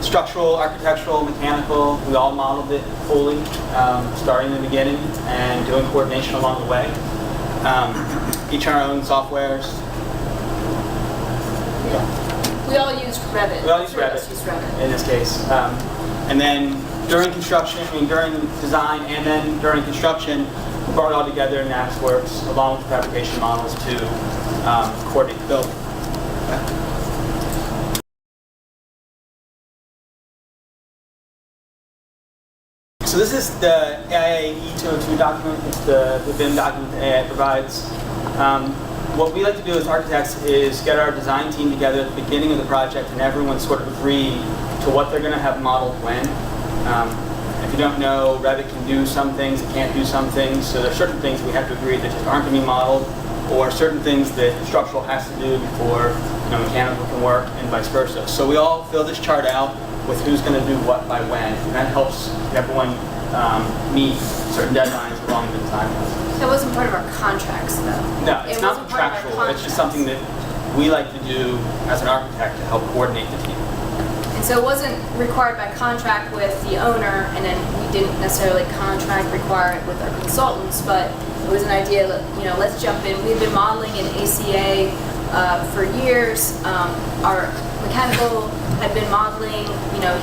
Structural, architectural, mechanical, we all modeled it fully, starting in the beginning and doing coordination along the way. Each our own softwares. We all used Revit. We all used Revit in this case. And then during construction, during design and then during construction, we brought it all together in Navisworks along with fabrication models to coordinate the building. So this is the AIA E202 document. It's the BIM document that AIA provides. What we like to do as architects is get our design team together at the beginning of the project and everyone sort of agree to what they're going to have modeled when. If you don't know, Revit can do some things, it can't do some things, so there are certain things we have to agree that just aren't going to be modeled, or certain things that structural has to do before mechanical can work, and vice versa. So we all fill this chart out with who's going to do what by when, and that helps everyone meet certain deadlines along the design process. That wasn't part of our contracts, though. No, it's not contractual. It's just something that we like to do as an architect to help coordinate the team. And so it wasn't required by contract with the owner, and then we didn't necessarily contract require it with our consultants, but it was an idea that, let's jump in. We've been modeling in ACA for years. Our mechanical had been modeling,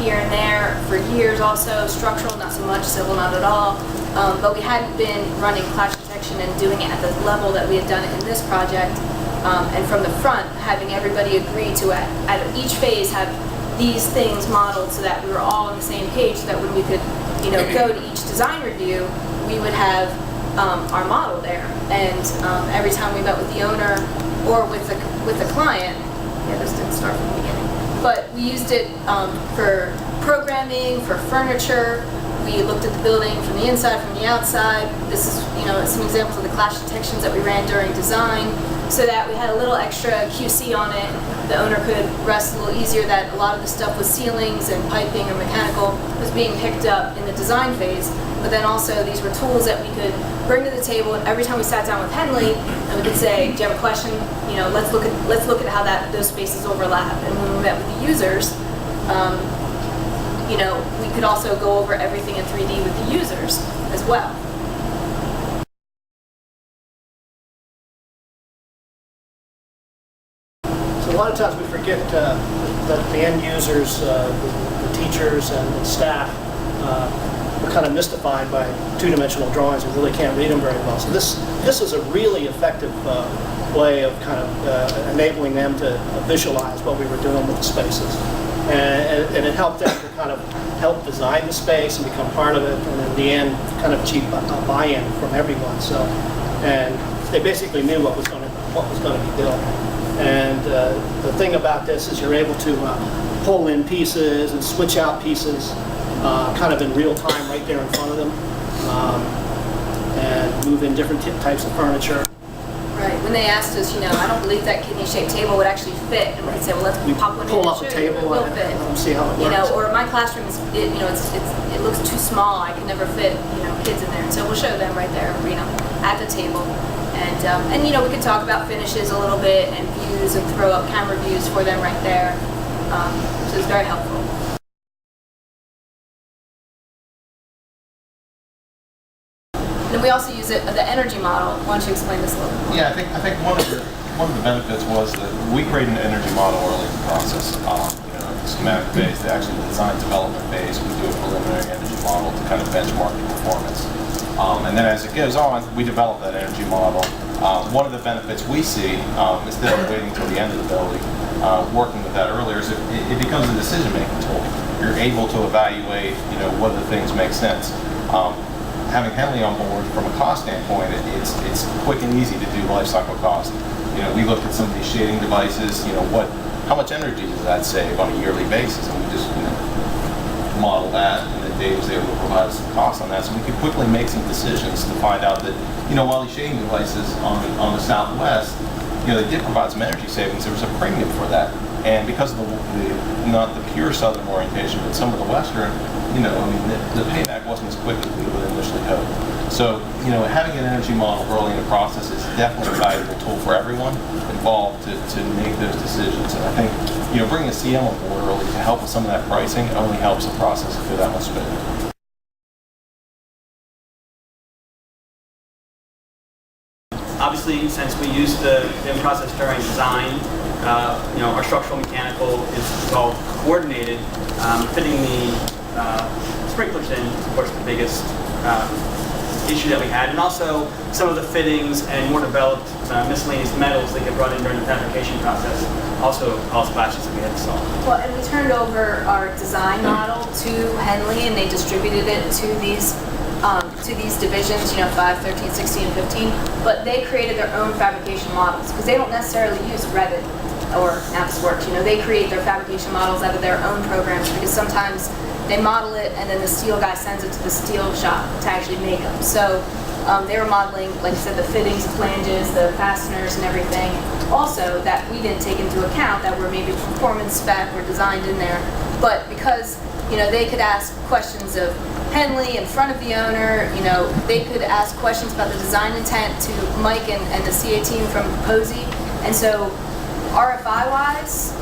here and there for years also. Structural, not so much. Civil, not at all. But we hadn't been running clash detection and doing it at the level that we had done it in this project. And from the front, having everybody agree to at each phase have these things modeled so that we were all on the same page, so that when we could, go to each design review, we would have our model there. And every time we met with the owner or with the client, this didn't start from the beginning, but we used it for programming, for furniture. We looked at the building from the inside, from the outside. This is, some examples of the clash detections that we ran during design, so that we had a little extra QC on it. The owner could rest a little easier that a lot of the stuff with ceilings and piping or mechanical was being picked up in the design phase. But then also these were tools that we could bring to the table, and every time we sat down with Henley, and we could say, do you have a question? Let's look at how those spaces overlap. And when we met with the users, we could also go over everything in 3D with the users as well. So a lot of times we forget that the end users, the teachers and the staff, are kind of mystified by two-dimensional drawings and really can't read them very well. So this is a really effective way of kind of enabling them to visualize what we were doing with the spaces. And it helped them to kind of help design the space and become part of it, and in the end, kind of achieve a buy-in from everyone. And they basically knew what was going to be built. And the thing about this is you're able to pull in pieces and switch out pieces kind of in real time right there in front of them, and move in different types of furniture. Right. When they asked us, I don't believe that kidney-shaped table would actually fit, and we could say, well, let's pop one in Pull and up show a you. table It will and fit. see how it works. Or my classroom is, it looks too small. I can never fit, kids in there. And so we'll show them right there, at the table. And we could talk about finishes a little bit and views and throw up camera views for them right there. So it's very helpful. And we also use the energy model. Why don't you explain this a little bit more? Yeah, I think one of the benefits was that we created an energy model early in the process. The schematic phase, the actual design development phase, we do a preliminary energy model to kind of benchmark the performance. And then as it goes on, we develop that energy model. One of the benefits we see, instead of waiting until the end of the building, working with that earlier, is it becomes a decision-making tool. You're able to evaluate, whether things make sense. Having Henley on board from a cost standpoint, it's quick and easy to do life cycle cost. We looked at some of these shading devices. How much energy does that save on a yearly basis, and we just model that, and then Dave was able to provide us some costs on that, so we could quickly make some decisions to find out that while these shading devices on the Southwest, they did provide some energy savings. There was a premium for that, and because of not the pure Southern orientation, but some of the Western. The payback wasn't as quick as we would initially hope. So, having an energy model early in the process is definitely a valuable tool for everyone involved to make those decisions. And I think, bringing a CM on board early to help with some of that pricing only helps the process feel that much smoother. Obviously, since we use the BIM process during design, our structural mechanical is all coordinated. Fitting the sprinklers in is, of course, the biggest issue that we had, and also some of the fittings and more developed miscellaneous metals that get brought in during the fabrication process also caused clashes that we had to solve. Well, and we turned over our design model to Henley, and they distributed it to these divisions, 5, 13, 16, and 15, but they created their own fabrication models because they don't necessarily use Revit or Navisworks. They create their fabrication models out of their own programs because sometimes they model it and then the steel guy sends it to the steel shop to actually make them. So they were modeling, like I said, the fittings, the flanges, the fasteners, and everything. Also, that we didn't take into account that were maybe performance spec or designed in there, but because they could ask questions of Henley in front of the owner, they could ask questions about the design intent to Mike and the CA team from Posey. And so RFI-wise,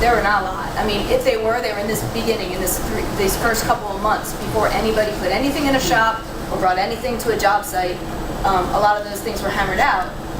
there were not a lot. I mean, if they were in this beginning, in these first couple of months before anybody put anything in a shop or brought anything to a job site. A lot of those things were hammered out.